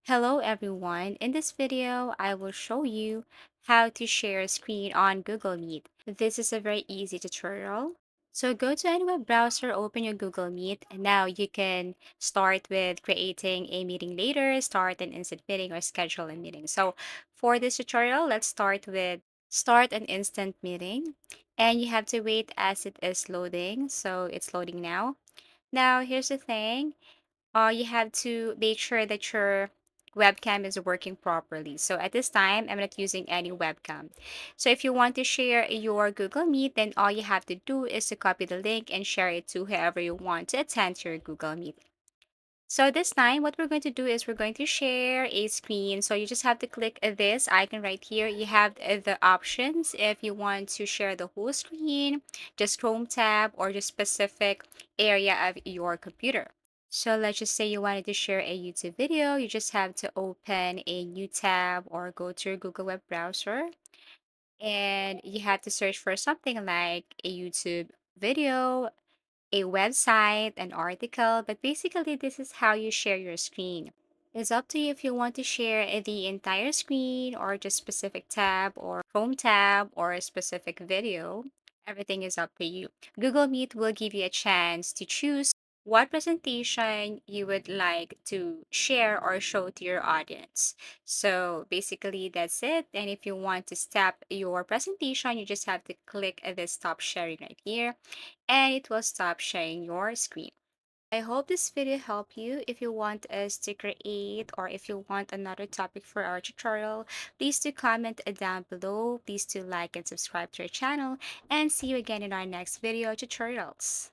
Hello everyone. In this video, I will show you how to share a screen on Google Meet. This is a very easy tutorial. So go to any web browser, open your Google Meet, and now you can start with creating a meeting later, start an instant meeting, or schedule a meeting. So for this tutorial, let's start with start an instant meeting. And you have to wait as it is loading. So it's loading now. Now, here's the thing, you have to make sure that your webcam is working properly. So at this time, I'm not using any webcam. So if you want to share your Google Meet, then all you have to do is to copy the link and share it to whoever you want to attend to your Google Meet. So this time, what we're going to do is we're going to share a screen. So you just have to click this icon right here. You have the options if you want to share the whole screen, just Chrome tab, or just specific area of your computer. So let's just say you wanted to share a YouTube video. You just have to open a new tab or go to your Google web browser, and you have to search for something like a YouTube video, a website, an article, but basically, this is how you share your screen. It's up to you if you want to share the entire screen or just specific tab or Chrome tab or a specific video. Everything is up to you. Google Meet will give you a chance to choose what presentation you would like to share or show to your audience. So basically, that's it. And if you want to stop your presentation, you just have to click the stop sharing right here and it will stop sharing your screen. I hope this video helped you. If you want us to create or if you want another topic for our tutorial, please do comment down below. Please do like and subscribe to our channel and see you again in our next video tutorials.